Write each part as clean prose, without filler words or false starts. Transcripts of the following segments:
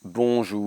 Bonjour.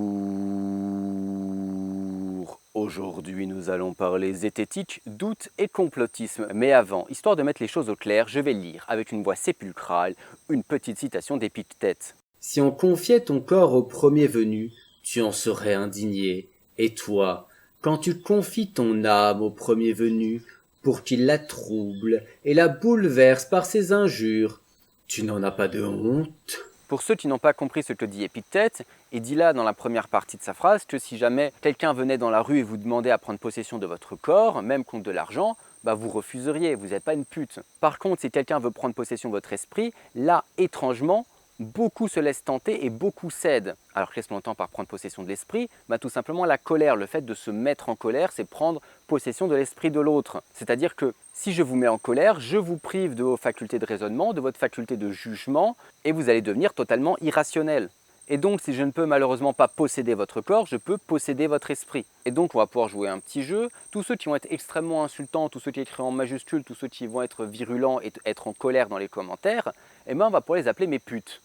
Aujourd'hui, nous allons parler zététique, doute et complotisme. Mais avant, histoire de mettre les choses au clair, je vais lire, avec une voix sépulcrale, une petite citation d'Épictète. Si on confiait ton corps au premier venu, tu en serais indigné. Et toi, quand tu confies ton âme au premier venu, pour qu'il la trouble et la bouleverse par ses injures, tu n'en as pas de honte? Pour ceux qui n'ont pas compris ce que dit Épictète, il dit là dans la première partie de sa phrase que si jamais quelqu'un venait dans la rue et vous demandait à prendre possession de votre corps, même contre de l'argent, vous refuseriez, vous n'êtes pas une pute. Par contre, si quelqu'un veut prendre possession de votre esprit, là, étrangement, beaucoup se laissent tenter et beaucoup cèdent. Alors qu'est-ce qu'on entend par prendre possession de l'esprit? Tout simplement la colère, le fait de se mettre en colère, c'est prendre possession de l'esprit de l'autre. C'est-à-dire que si je vous mets en colère, je vous prive de vos facultés de raisonnement, de votre faculté de jugement, et vous allez devenir totalement irrationnel. Et donc, si je ne peux malheureusement pas posséder votre corps, je peux posséder votre esprit. Et donc, on va pouvoir jouer un petit jeu. Tous ceux qui vont être extrêmement insultants, tous ceux qui écrivent en majuscules, tous ceux qui vont être virulents et être en colère dans les commentaires, on va pouvoir les appeler mes putes.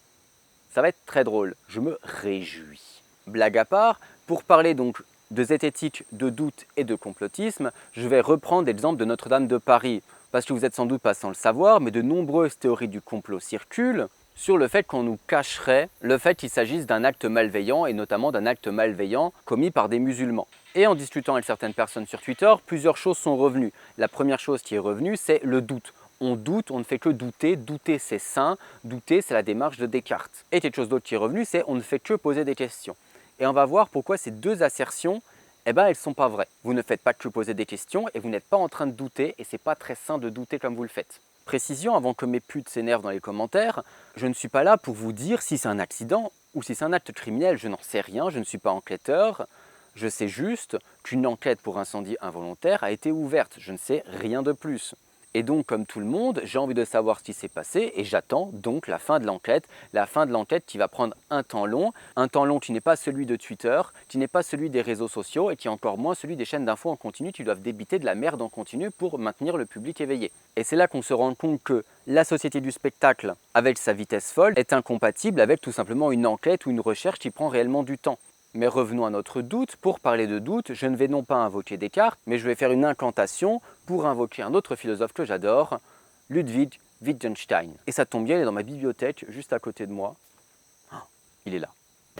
Ça va être très drôle, je me réjouis. Blague à part, pour parler donc de zététique, de doute et de complotisme, je vais reprendre l'exemple de Notre-Dame de Paris. Parce que vous êtes sans doute pas sans le savoir, mais de nombreuses théories du complot circulent sur le fait qu'on nous cacherait le fait qu'il s'agisse d'un acte malveillant, et notamment d'un acte malveillant commis par des musulmans. Et en discutant avec certaines personnes sur Twitter, plusieurs choses sont revenues. La première chose qui est revenue, c'est le doute. On doute, on ne fait que douter. Douter, c'est sain. Douter, c'est la démarche de Descartes. Et quelque chose d'autre qui est revenu, c'est on ne fait que poser des questions. Et on va voir pourquoi ces deux assertions, elles ne sont pas vraies. Vous ne faites pas que poser des questions et vous n'êtes pas en train de douter et c'est pas très sain de douter comme vous le faites. Précision, avant que mes putes s'énervent dans les commentaires, je ne suis pas là pour vous dire si c'est un accident ou si c'est un acte criminel. Je n'en sais rien, je ne suis pas enquêteur. Je sais juste qu'une enquête pour incendie involontaire a été ouverte. Je ne sais rien de plus. Et donc, comme tout le monde, j'ai envie de savoir ce qui s'est passé et j'attends donc la fin de l'enquête qui va prendre un temps long qui n'est pas celui de Twitter, qui n'est pas celui des réseaux sociaux et qui est encore moins celui des chaînes d'infos en continu qui doivent débiter de la merde en continu pour maintenir le public éveillé. Et c'est là qu'on se rend compte que la société du spectacle, avec sa vitesse folle, est incompatible avec tout simplement une enquête ou une recherche qui prend réellement du temps. Mais revenons à notre doute. Pour parler de doute, je ne vais non pas invoquer Descartes, mais je vais faire une incantation pour invoquer un autre philosophe que j'adore, Ludwig Wittgenstein. Et ça tombe bien, il est dans ma bibliothèque, juste à côté de moi. Oh, il est là.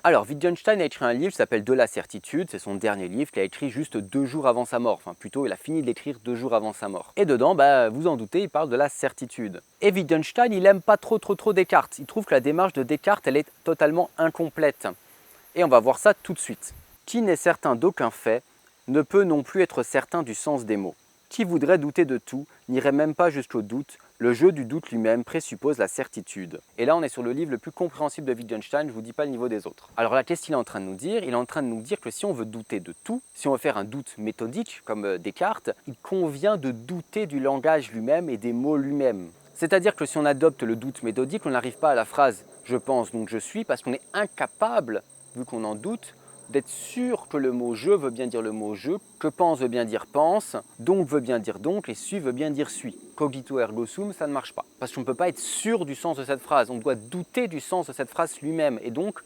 Alors, Wittgenstein a écrit un livre qui s'appelle De la certitude, c'est son dernier livre qu'il a écrit juste 2 jours avant sa mort. Enfin, plutôt, il a fini de l'écrire 2 jours avant sa mort. Et dedans, vous en doutez, il parle de la certitude. Et Wittgenstein, il aime pas trop Descartes. Il trouve que la démarche de Descartes, elle est totalement incomplète. Et on va voir ça tout de suite. Qui n'est certain d'aucun fait ne peut non plus être certain du sens des mots. Qui voudrait douter de tout n'irait même pas jusqu'au doute. Le jeu du doute lui-même présuppose la certitude. Et là, on est sur le livre le plus compréhensible de Wittgenstein, je ne vous dis pas le niveau des autres. Alors là, qu'est-ce qu'il est en train de nous dire? Il est en train de nous dire que si on veut douter de tout, si on veut faire un doute méthodique, comme Descartes, il convient de douter du langage lui-même et des mots lui-même. C'est-à-dire que si on adopte le doute méthodique, on n'arrive pas à la phrase « je pense donc je suis » parce qu'on est incapable, vu qu'on en doute, d'être sûr que le mot « je » veut bien dire le mot « je », que « pense » veut bien dire « pense », « donc » veut bien dire « donc » et « suis » veut bien dire « suis ». Cogito ergo sum, ça ne marche pas. Parce qu'on ne peut pas être sûr du sens de cette phrase, on doit douter du sens de cette phrase lui-même. Et donc,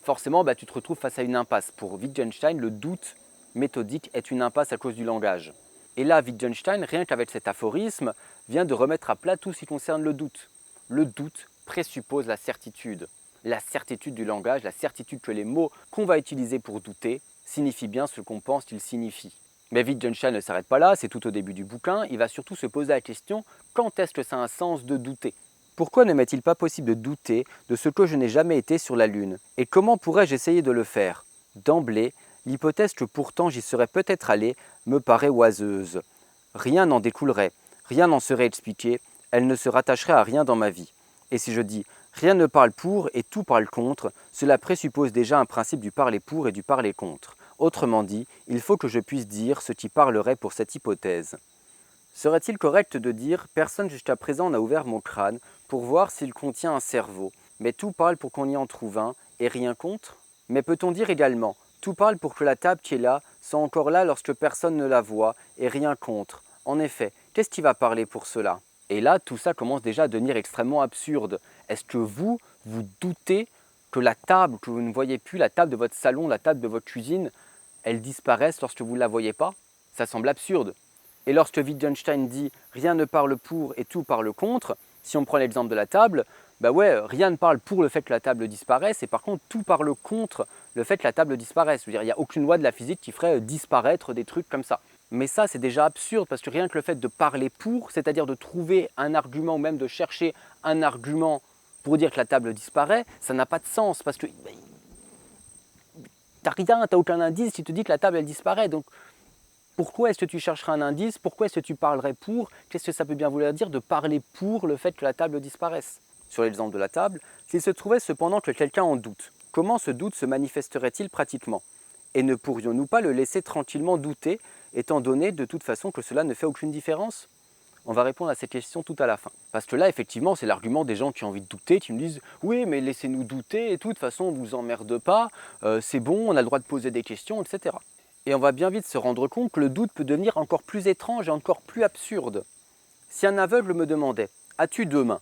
forcément, tu te retrouves face à une impasse. Pour Wittgenstein, le doute méthodique est une impasse à cause du langage. Et là, Wittgenstein, rien qu'avec cet aphorisme, vient de remettre à plat tout ce qui concerne le doute. Le doute présuppose la certitude du langage, la certitude que les mots qu'on va utiliser pour douter signifient bien ce qu'on pense qu'ils signifient. Mais Wittgenstein ne s'arrête pas là, c'est tout au début du bouquin, il va surtout se poser la question « quand est-ce que ça a un sens de douter ?» Pourquoi ne m'est-il pas possible de douter de ce que je n'ai jamais été sur la Lune? Et comment pourrais-je essayer de le faire? D'emblée, l'hypothèse que pourtant j'y serais peut-être allé me paraît oiseuse. Rien n'en découlerait, rien n'en serait expliqué, elle ne se rattacherait à rien dans ma vie. Et si je dis rien ne parle pour et tout parle contre, cela présuppose déjà un principe du parler pour et du parler contre. Autrement dit, il faut que je puisse dire ce qui parlerait pour cette hypothèse. Serait-il correct de dire « personne jusqu'à présent n'a ouvert mon crâne pour voir s'il contient un cerveau, mais tout parle pour qu'on y en trouve un, et rien contre ?» Mais peut-on dire également « tout parle pour que la table qui est là soit encore là lorsque personne ne la voit, et rien contre ?» En effet, qu'est-ce qui va parler pour cela? Et là, tout ça commence déjà à devenir extrêmement absurde. Est-ce que vous doutez que la table que vous ne voyez plus, la table de votre salon, la table de votre cuisine, elle disparaisse lorsque vous ne la voyez pas? Ça semble absurde. Et lorsque Wittgenstein dit « rien ne parle pour et tout parle contre », si on prend l'exemple de la table, bah ouais, rien ne parle pour le fait que la table disparaisse et par contre tout parle contre le fait que la table disparaisse. Je veux dire, il n'y a aucune loi de la physique qui ferait disparaître des trucs comme ça. Mais ça, c'est déjà absurde parce que rien que le fait de parler pour, c'est-à-dire de trouver un argument ou même de chercher un argument pour dire que la table disparaît, ça n'a pas de sens parce que t'as rien, t'as aucun indice qui te dit que la table elle disparaît. Donc pourquoi est-ce que tu chercherais un indice? Pourquoi est-ce que tu parlerais pour? Qu'est-ce que ça peut bien vouloir dire de parler pour le fait que la table disparaisse? Sur l'exemple de la table, s'il se trouvait cependant que quelqu'un en doute, comment ce doute se manifesterait-il pratiquement? Et ne pourrions-nous pas le laisser tranquillement douter, étant donné de toute façon que cela ne fait aucune différence? On va répondre à cette question tout à la fin. Parce que là, effectivement, c'est l'argument des gens qui ont envie de douter, qui me disent « oui, mais laissez-nous douter et tout, de toute façon, on ne vous emmerde pas, c'est bon, on a le droit de poser des questions, etc. » Et on va bien vite se rendre compte que le doute peut devenir encore plus étrange et encore plus absurde. Si un aveugle me demandait « as-tu deux mains ?»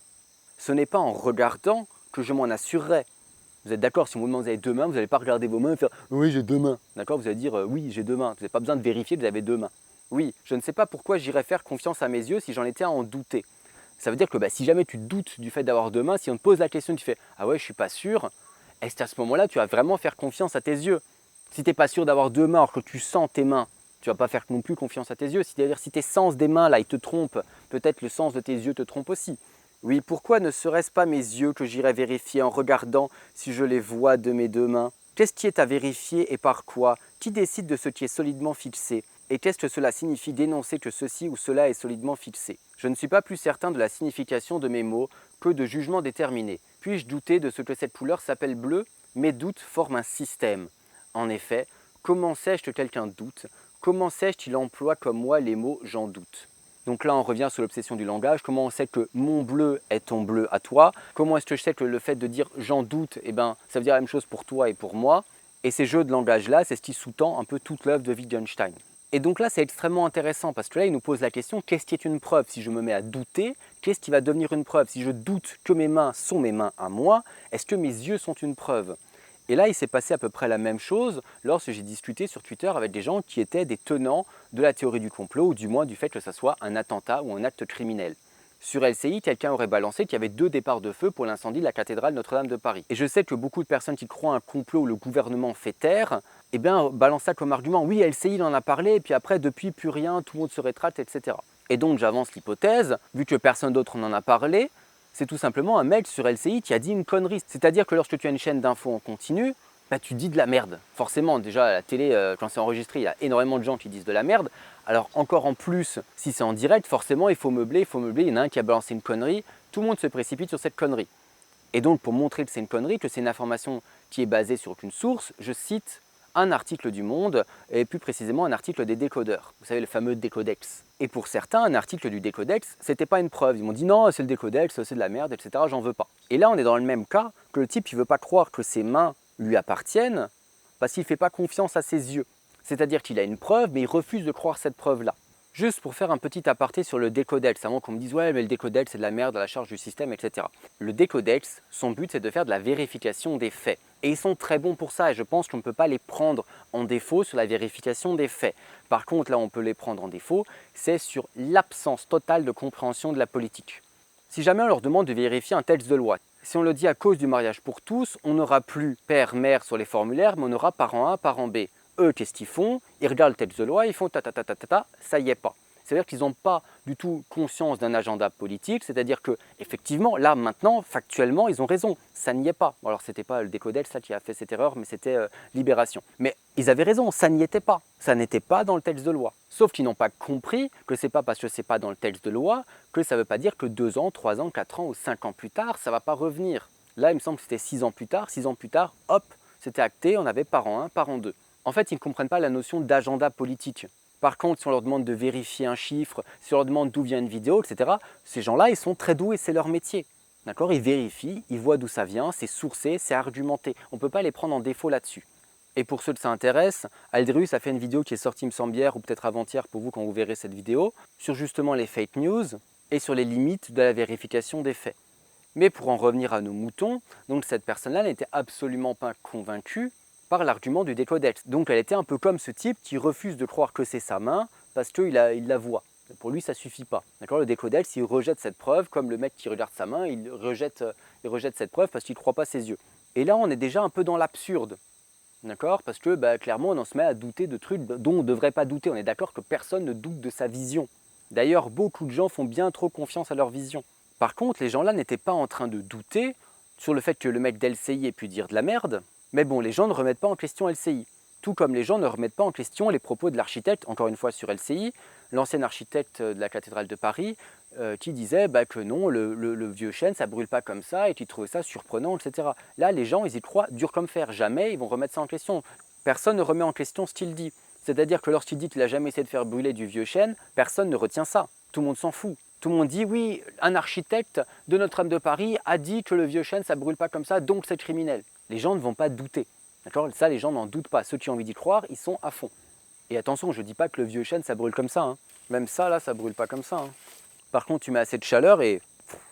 ce n'est pas en regardant que je m'en assurerai. Vous êtes d'accord, si on vous demande vous avez deux mains, vous n'allez pas regarder vos mains et faire « oui, j'ai deux mains ». D'accord, vous allez dire « oui, j'ai deux mains ». Vous n'avez pas besoin de vérifier que vous avez deux mains. Oui, je ne sais pas pourquoi j'irais faire confiance à mes yeux si j'en étais à en douter. Ça veut dire que si jamais tu doutes du fait d'avoir deux mains, si on te pose la question, tu fais « ah ouais, je suis pas sûr », est-ce qu'à ce moment-là, tu vas vraiment faire confiance à tes yeux? Si tu n'es pas sûr d'avoir deux mains alors que tu sens tes mains, tu ne vas pas faire non plus confiance à tes yeux. C'est-à-dire si tes sens des mains, là, ils te trompent, peut-être le sens de tes yeux te trompe aussi. Oui, pourquoi ne serait-ce pas mes yeux que j'irais vérifier en regardant si je les vois de mes deux mains? Qu'est-ce qui est à vérifier et par quoi? Qui décide de ce qui est solidement fixé? Et qu'est-ce que cela signifie d'énoncer que ceci ou cela est solidement fixé? Je ne suis pas plus certain de la signification de mes mots que de jugements déterminés. Puis-je douter de ce que cette couleur s'appelle bleu? Mes doutes forment un système. En effet, comment sais-je que quelqu'un doute? Comment sais-je qu'il emploie comme moi les mots « j'en doute » ? Donc là, on revient sur l'obsession du langage. Comment on sait que mon bleu est ton bleu à toi? Comment est-ce que je sais que le fait de dire « j'en doute », ça veut dire la même chose pour toi et pour moi? Et ces jeux de langage-là, c'est ce qui sous-tend un peu toute l'œuvre de Wittgenstein. Et donc là, c'est extrêmement intéressant parce que là, il nous pose la question, qu'est-ce qui est une preuve? Si je me mets à douter, qu'est-ce qui va devenir une preuve? Si je doute que mes mains sont mes mains à moi, est-ce que mes yeux sont une preuve? Et là, il s'est passé à peu près la même chose lorsque j'ai discuté sur Twitter avec des gens qui étaient des tenants de la théorie du complot, ou du moins du fait que ça soit un attentat ou un acte criminel. Sur LCI, quelqu'un aurait balancé qu'il y avait 2 départs de feu pour l'incendie de la cathédrale Notre-Dame de Paris. Et je sais que beaucoup de personnes qui croient à un complot où le gouvernement fait taire, balancent ça comme argument. Oui, LCI il en a parlé, et puis après, depuis, plus rien, tout le monde se rétracte, etc. Et donc, j'avance l'hypothèse, vu que personne d'autre n'en a parlé, c'est tout simplement un mec sur LCI qui a dit une connerie. C'est-à-dire que lorsque tu as une chaîne d'infos en continu, tu dis de la merde. Forcément, déjà à la télé, quand c'est enregistré, il y a énormément de gens qui disent de la merde. Alors encore en plus, si c'est en direct, forcément il faut meubler, il y en a un qui a balancé une connerie, tout le monde se précipite sur cette connerie. Et donc pour montrer que c'est une connerie, que c'est une information qui est basée sur aucune source, je cite un article du Monde, et plus précisément un article des décodeurs. Vous savez, le fameux décodex. Et pour certains, un article du décodex, c'était pas une preuve. Ils m'ont dit non, c'est le décodex, c'est de la merde, etc. J'en veux pas. Et là, on est dans le même cas que le type, il veut pas croire que ses mains lui appartiennent parce qu'il fait pas confiance à ses yeux. C'est-à-dire qu'il a une preuve, mais il refuse de croire cette preuve-là. Juste pour faire un petit aparté sur le décodex, avant qu'on me dise « ouais, mais le décodex, c'est de la merde à la charge du système, etc. » Le décodex, son but, c'est de faire de la vérification des faits. Et ils sont très bons pour ça, et je pense qu'on ne peut pas les prendre en défaut sur la vérification des faits. Par contre, là où on peut les prendre en défaut, c'est sur l'absence totale de compréhension de la politique. Si jamais on leur demande de vérifier un texte de loi, si on le dit à cause du mariage pour tous, on n'aura plus père-mère sur les formulaires, mais on aura parent A, parent B. Eux, qu'est-ce qu'ils font? Ils regardent le texte de loi, ils font ça y est pas. C'est-à-dire qu'ils n'ont pas du tout conscience d'un agenda politique, c'est-à-dire que effectivement, là, maintenant, factuellement, ils ont raison, ça n'y est pas. Bon, alors, c'était pas le décodex qui a fait cette erreur, mais c'était Libération. Mais ils avaient raison, ça n'y était pas. Ça n'était pas dans le texte de loi. Sauf qu'ils n'ont pas compris que c'est pas parce que c'est pas dans le texte de loi que ça ne veut pas dire que 2 ans, 3 ans, 4 ans ou 5 ans plus tard, ça ne va pas revenir. Là, il me semble que c'était 6 ans plus tard. 6 ans plus tard, hop, c'était acté, on avait parent 1, parent 2. En fait, ils ne comprennent pas la notion d'agenda politique. Par contre, si on leur demande de vérifier un chiffre, si on leur demande d'où vient une vidéo, etc., ces gens-là, ils sont très doués, c'est leur métier. D'accord? Ils vérifient, ils voient d'où ça vient, c'est sourcé, c'est argumenté. On ne peut pas les prendre en défaut là-dessus. Et pour ceux que ça intéresse, Aldrus a fait une vidéo qui est sortie, il me semble, hier ou peut-être avant-hier pour vous quand vous verrez cette vidéo, sur justement les fake news et sur les limites de la vérification des faits. Mais pour en revenir à nos moutons, donc cette personne-là n'était absolument pas convaincue par l'argument du décodette. Donc elle était un peu comme ce type qui refuse de croire que c'est sa main parce qu'il la voit. Pour lui, ça ne suffit pas. Le décodette, s'il rejette cette preuve, comme le mec qui regarde sa main, il rejette cette preuve parce qu'il ne croit pas ses yeux. Et là, on est déjà un peu dans l'absurde. D'accord? Parce que clairement, on en se met à douter de trucs dont on ne devrait pas douter. On est d'accord que personne ne doute de sa vision. D'ailleurs, beaucoup de gens font bien trop confiance à leur vision. Par contre, les gens-là n'étaient pas en train de douter sur le fait que le mec d'LCI ait pu dire de la merde, mais bon, les gens ne remettent pas en question LCI. Tout comme les gens ne remettent pas en question les propos de l'architecte, encore une fois sur LCI, l'ancien architecte de la cathédrale de Paris, qui disait que non, le vieux chêne, ça brûle pas comme ça, et qui trouvait ça surprenant, etc. Là, les gens, ils y croient dur comme fer. Jamais ils vont remettre ça en question. Personne ne remet en question ce qu'il dit. C'est-à-dire que lorsqu'il dit qu'il n'a jamais essayé de faire brûler du vieux chêne, personne ne retient ça. Tout le monde s'en fout. Tout le monde dit oui, un architecte de Notre-Dame de Paris a dit que le vieux chêne, ça ne brûle pas comme ça, donc c'est criminel. Les gens ne vont pas douter. D'accord? Ça, les gens n'en doutent pas. Ceux qui ont envie d'y croire, ils sont à fond. Et attention, je ne dis pas que le vieux chêne, ça brûle comme ça. Hein. Même ça, là, ça brûle pas comme ça. Hein. Par contre, tu mets assez de chaleur et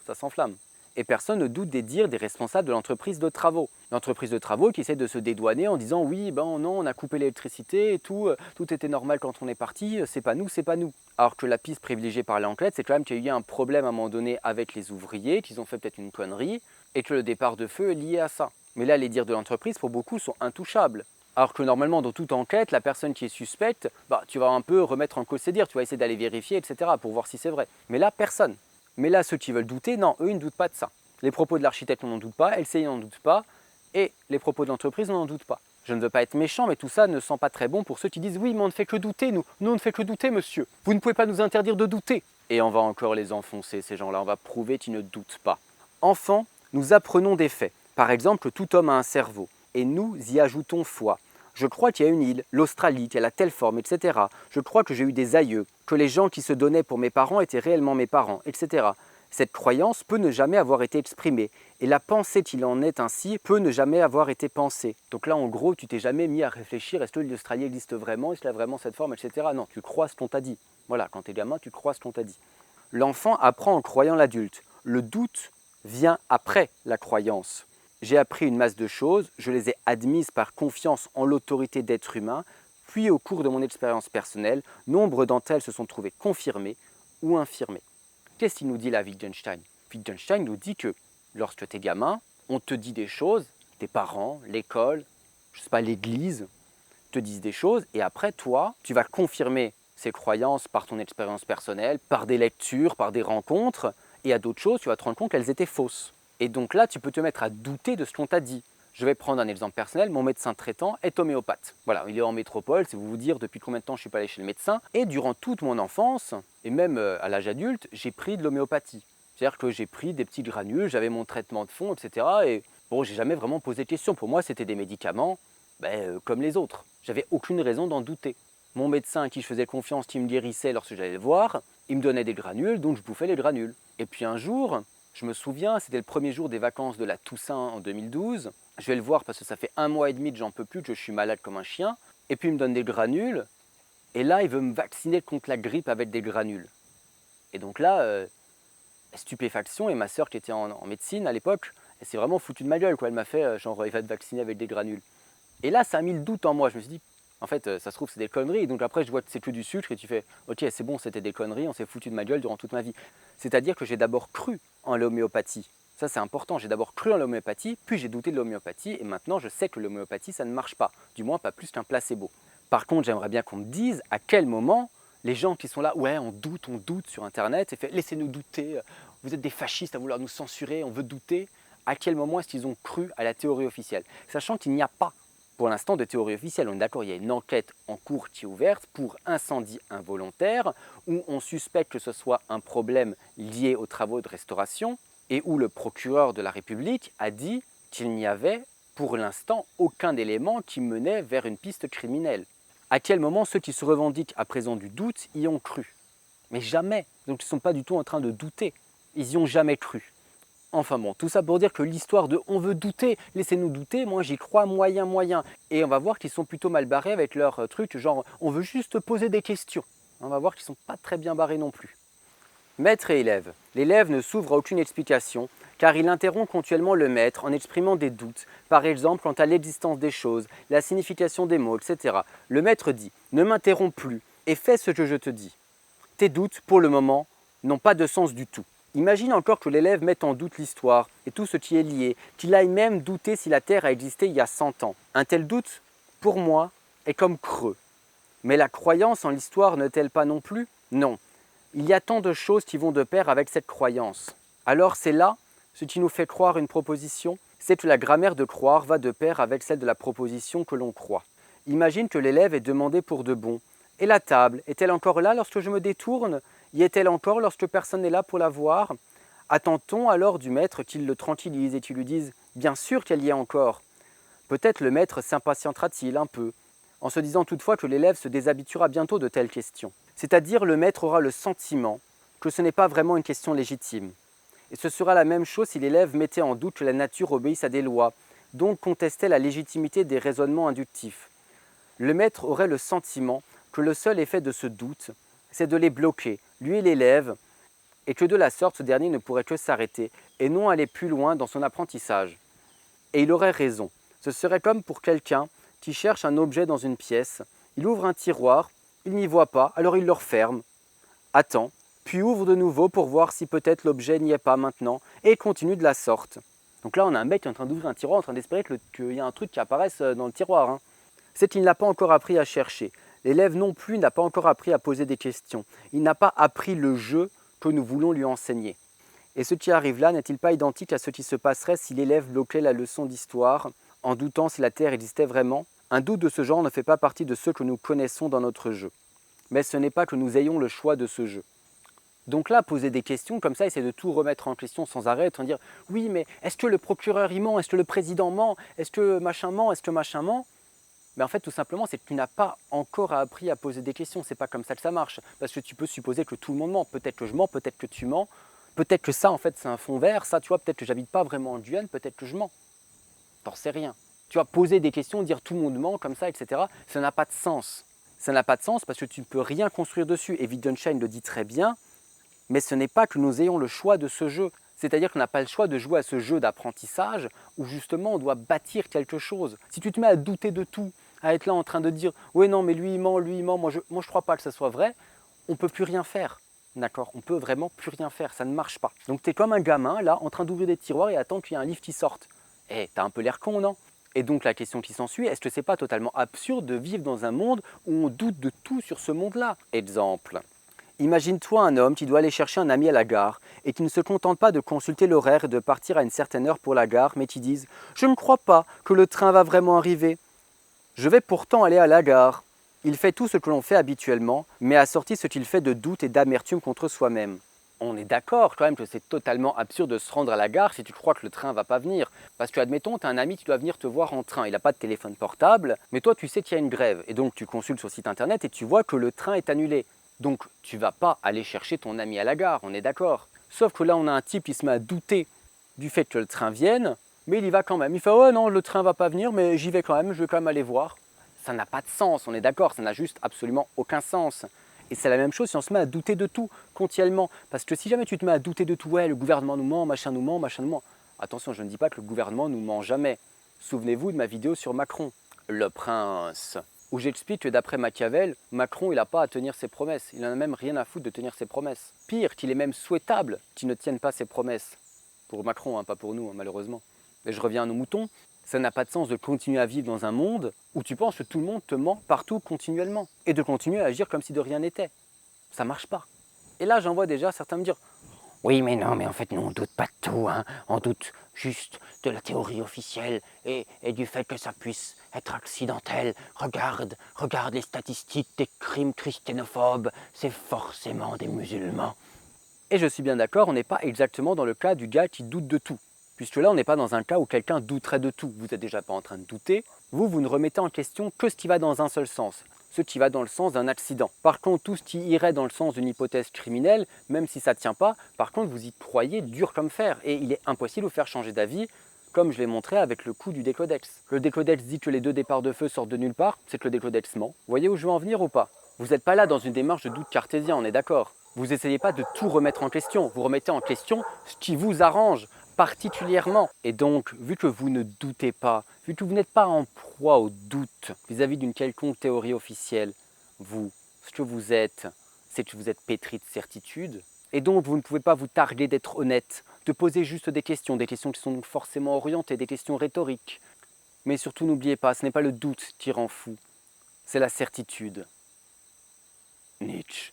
ça s'enflamme. Et personne ne doute des dires des responsables de l'entreprise de travaux. L'entreprise de travaux qui essaie de se dédouaner en disant oui, non, on a coupé l'électricité et tout était normal quand on est parti, c'est pas nous, c'est pas nous. Alors que la piste privilégiée par l'enquête, c'est quand même qu'il y a eu un problème à un moment donné avec les ouvriers, qu'ils ont fait peut-être une connerie, et que le départ de feu est lié à ça. Mais là, les dires de l'entreprise, pour beaucoup, sont intouchables. Alors que normalement, dans toute enquête, la personne qui est suspecte, tu vas un peu remettre en cause ses dires, tu vas essayer d'aller vérifier, etc., pour voir si c'est vrai. Mais là, personne. Mais là, ceux qui veulent douter, non, eux, ils ne doutent pas de ça. Les propos de l'architecte, on n'en doute pas, LCI n'en doute pas, et les propos de l'entreprise, on n'en doute pas. Je ne veux pas être méchant, mais tout ça ne sent pas très bon pour ceux qui disent « Oui, mais on ne fait que douter, nous. Nous, on ne fait que douter, monsieur. Vous ne pouvez pas nous interdire de douter. » Et on va encore les enfoncer, ces gens-là. On va prouver qu'ils ne doutent pas. Enfant, nous apprenons des faits. Par exemple, que tout homme a un cerveau. Et nous y ajoutons foi. Je crois qu'il y a une île, l'Australie, qu'elle a telle forme, etc. Je crois que j'ai eu des aïeux, que les gens qui se donnaient pour mes parents étaient réellement mes parents, etc. Cette croyance peut ne jamais avoir été exprimée, et la pensée qu'il en est ainsi peut ne jamais avoir été pensée. Donc là, en gros, tu t'es jamais mis à réfléchir, est-ce que l'Australie existe vraiment, est-ce qu'elle a vraiment cette forme, etc. Non, tu crois ce qu'on t'a dit. Voilà, quand t'es gamin, tu crois ce qu'on t'a dit. L'enfant apprend en croyant l'adulte. Le doute vient après la croyance. J'ai appris une masse de choses, je les ai admises par confiance en l'autorité d'êtres humains, puis au cours de mon expérience personnelle, nombre d'entre elles se sont trouvées confirmées ou infirmées. Qu'est-ce qu'il nous dit là, Wittgenstein? Wittgenstein nous dit que lorsque tu es gamin, on te dit des choses, tes parents, l'école, je sais pas, l'église, te disent des choses, et après toi, tu vas confirmer ces croyances par ton expérience personnelle, par des lectures, par des rencontres, et à d'autres choses, tu vas te rendre compte qu'elles étaient fausses. Et donc là, tu peux te mettre à douter de ce qu'on t'a dit. Je vais prendre un exemple personnel, mon médecin traitant est homéopathe. Voilà, il est en métropole, c'est vous dire depuis combien de temps je ne suis pas allé chez le médecin. Et durant toute mon enfance, et même à l'âge adulte, j'ai pris de l'homéopathie. C'est-à-dire que j'ai pris des petits granules, j'avais mon traitement de fond, etc. Et bon, j'ai jamais vraiment posé de questions. Pour moi, c'était des médicaments comme les autres. J'avais aucune raison d'en douter. Mon médecin à qui je faisais confiance, qui me guérissait lorsque j'allais le voir, il me donnait des granules, donc je bouffais les granules. Et puis un jour, je me souviens, c'était le premier jour des vacances de la Toussaint en 2012. Je vais le voir parce que ça fait 1 mois et demi que j'en peux plus, que je suis malade comme un chien. Et puis il me donne des granules. Et là, il veut me vacciner contre la grippe avec des granules. Et donc là, stupéfaction. Et ma sœur qui était en médecine à l'époque, elle s'est vraiment foutue de ma gueule. Elle m'a fait genre, il va te vacciner avec des granules. Et là, ça a mis le doute en moi. Je me suis dit, en fait, ça se trouve, c'est des conneries. Donc après, je vois que c'est que du sucre et tu fais, ok, c'est bon, c'était des conneries, on s'est foutu de ma gueule durant toute ma vie. C'est-à-dire que j'ai d'abord cru en l'homéopathie. Ça, c'est important. J'ai d'abord cru en l'homéopathie, puis j'ai douté de l'homéopathie, et maintenant, je sais que l'homéopathie, ça ne marche pas. Du moins, pas plus qu'un placebo. Par contre, j'aimerais bien qu'on me dise à quel moment les gens qui sont là, ouais, on doute sur Internet, et fait, laissez-nous douter, vous êtes des fascistes à vouloir nous censurer, on veut douter. À quel moment est-ce qu'ils ont cru à la théorie officielle? Sachant qu'il n'y a pas, pour l'instant, de théorie officielle. On est d'accord, il y a une enquête en cours qui est ouverte pour incendie involontaire, où on suspecte que ce soit un problème lié aux travaux de restauration, et où le procureur de la République a dit qu'il n'y avait, pour l'instant, aucun élément qui menait vers une piste criminelle. À quel moment ceux qui se revendiquent à présent du doute y ont cru? Mais jamais. Donc ils ne sont pas du tout en train de douter. Ils n'y ont jamais cru. Enfin bon, tout ça pour dire que l'histoire de « on veut douter, laissez-nous douter », moi j'y crois moyen. Et on va voir qu'ils sont plutôt mal barrés avec leur truc, genre « on veut juste poser des questions ». On va voir qu'ils ne sont pas très bien barrés non plus. Maître et élève. L'élève ne s'ouvre à aucune explication, car il interrompt continuellement le maître en exprimant des doutes, par exemple quant à l'existence des choses, la signification des mots, etc. Le maître dit « Ne m'interromps plus et fais ce que je te dis ». Tes doutes, pour le moment, n'ont pas de sens du tout. Imagine encore que l'élève mette en doute l'histoire et tout ce qui est lié, qu'il aille même douter si la Terre a existé il y a 100 ans. Un tel doute, pour moi, est comme creux. Mais la croyance en l'histoire n'est-elle pas non plus? Non. Il y a tant de choses qui vont de pair avec cette croyance. Alors c'est là ce qui nous fait croire une proposition, c'est que la grammaire de croire va de pair avec celle de la proposition que l'on croit. Imagine que l'élève est demandé pour de bon. Et la table, est-elle encore là lorsque je me détourne? Y est-elle encore lorsque personne n'est là pour la voir? Attend-on alors du maître qu'il le tranquillise et qu'il lui dise « Bien sûr qu'elle y est encore ». Peut-être le maître s'impatientera-t-il un peu, en se disant toutefois que l'élève se déshabituera bientôt de telles questions. C'est-à-dire le maître aura le sentiment que ce n'est pas vraiment une question légitime. Et ce sera la même chose si l'élève mettait en doute que la nature obéisse à des lois, donc contestait la légitimité des raisonnements inductifs. Le maître aurait le sentiment que le seul effet de ce doute, c'est de les bloquer, lui et l'élève, et que de la sorte ce dernier ne pourrait que s'arrêter et non aller plus loin dans son apprentissage. Et il aurait raison. Ce serait comme pour quelqu'un qui cherche un objet dans une pièce, il ouvre un tiroir, il n'y voit pas, alors il le referme, attend, puis ouvre de nouveau pour voir si peut-être l'objet n'y est pas maintenant, et continue de la sorte. Donc là, on a un mec qui est en train d'ouvrir un tiroir, en train d'espérer qu'il y a un truc qui apparaisse dans le tiroir. C'est qu'il n'a pas encore appris à chercher. L'élève non plus n'a pas encore appris à poser des questions. Il n'a pas appris le jeu que nous voulons lui enseigner. Et ce qui arrive là n'est-il pas identique à ce qui se passerait si l'élève bloquait la leçon d'histoire en doutant si la Terre existait vraiment? Un doute de ce genre ne fait pas partie de ceux que nous connaissons dans notre jeu. Mais ce n'est pas que nous ayons le choix de ce jeu. Donc là, poser des questions comme ça, essayer de tout remettre en question sans arrêt, en dire « Oui, mais est-ce que le procureur y ment? Est-ce que le président ment? Est-ce que machin ment? Est-ce que machin ment ?» Mais en fait, tout simplement, c'est que tu n'as pas encore appris à poser des questions. C'est pas comme ça que ça marche. Parce que tu peux supposer que tout le monde ment. Peut-être que je mens, peut-être que tu mens. Peut-être que ça, en fait, c'est un fond vert. Ça, tu vois, peut-être que j'habite pas vraiment en Guyane, peut-être que je mens. T'en sais rien. Tu vas poser des questions, dire tout le monde ment, comme ça, etc. Ça n'a pas de sens. Ça n'a pas de sens parce que tu ne peux rien construire dessus. Et Wittgenstein le dit très bien. Mais ce n'est pas que nous ayons le choix de ce jeu. C'est-à-dire qu'on n'a pas le choix de jouer à ce jeu d'apprentissage où justement on doit bâtir quelque chose. Si tu te mets à douter de tout, à être là en train de dire « Oui, non, mais lui il ment, moi je crois pas que ça soit vrai », on ne peut plus rien faire. D'accord? On peut vraiment plus rien faire, ça ne marche pas. Donc tu es comme un gamin là en train d'ouvrir des tiroirs et attendre qu'il y ait un livre qui sorte. Eh, t'as un peu l'air con, non? Et donc la question qui s'ensuit, est-ce que c'est pas totalement absurde de vivre dans un monde où on doute de tout sur ce monde-là? Exemple. Imagine-toi un homme qui doit aller chercher un ami à la gare et qui ne se contente pas de consulter l'horaire et de partir à une certaine heure pour la gare, mais qui dise « Je ne crois pas que le train va vraiment arriver. Je vais pourtant aller à la gare. » Il fait tout ce que l'on fait habituellement, mais assortit ce qu'il fait de doute et d'amertume contre soi-même. On est d'accord quand même que c'est totalement absurde de se rendre à la gare si tu crois que le train ne va pas venir. Parce que, admettons, tu as un ami qui doit venir te voir en train. Il n'a pas de téléphone portable, mais toi tu sais qu'il y a une grève. Et donc tu consultes sur le site internet et tu vois que le train est annulé. Donc tu vas pas aller chercher ton ami à la gare, on est d'accord. Sauf que là on a un type qui se met à douter du fait que le train vienne, mais il y va quand même. Il fait « Ouais non, le train va pas venir, mais j'y vais quand même, je vais quand même aller voir ». Ça n'a pas de sens, on est d'accord, ça n'a juste absolument aucun sens. Et c'est la même chose si on se met à douter de tout, continuellement. Parce que si jamais tu te mets à douter de tout, ouais, le gouvernement nous ment, machin nous ment, machin nous ment. Attention, je ne dis pas que le gouvernement nous ment jamais. Souvenez-vous de ma vidéo sur Macron, le prince, où j'explique que d'après Machiavel, Macron il n'a pas à tenir ses promesses. Il n'en a même rien à foutre de tenir ses promesses. Pire, qu'il est même souhaitable qu'il ne tienne pas ses promesses. Pour Macron, hein, pas pour nous, hein, malheureusement. Mais je reviens à nos moutons. Ça n'a pas de sens de continuer à vivre dans un monde où tu penses que tout le monde te ment partout continuellement. Et de continuer à agir comme si de rien n'était. Ça marche pas. Et là, j'en vois déjà certains me dire « Oui, mais non, mais en fait, nous, on doute pas de tout. Hein. On doute juste de la théorie officielle et du fait que ça puisse être accidentel. Regarde les statistiques des crimes christianophobes. C'est forcément des musulmans. » Et je suis bien d'accord, on n'est pas exactement dans le cas du gars qui doute de tout. Puisque là, on n'est pas dans un cas où quelqu'un douterait de tout. Vous n'êtes déjà pas en train de douter. Vous ne remettez en question que ce qui va dans un seul sens. Ce qui va dans le sens d'un accident. Par contre, tout ce qui irait dans le sens d'une hypothèse criminelle, même si ça ne tient pas, par contre, vous y croyez dur comme fer. Et il est impossible de vous faire changer d'avis, comme je l'ai montré avec le coup du décodex. Le décodex dit que les 2 départs de feu sortent de nulle part, c'est que le décodex ment. Vous voyez où je veux en venir ou pas? Vous n'êtes pas là dans une démarche de doute cartésien, on est d'accord? Vous n'essayez pas de tout remettre en question, vous remettez en question ce qui vous arrange particulièrement. Et donc, vu que vous ne doutez pas, vu que vous n'êtes pas en proie au doute vis-à-vis d'une quelconque théorie officielle, vous, ce que vous êtes, c'est que vous êtes pétri de certitude. Et donc, vous ne pouvez pas vous targuer d'être honnête, de poser juste des questions qui sont donc forcément orientées, des questions rhétoriques. Mais surtout, n'oubliez pas, ce n'est pas le doute qui rend fou, c'est la certitude. Nietzsche.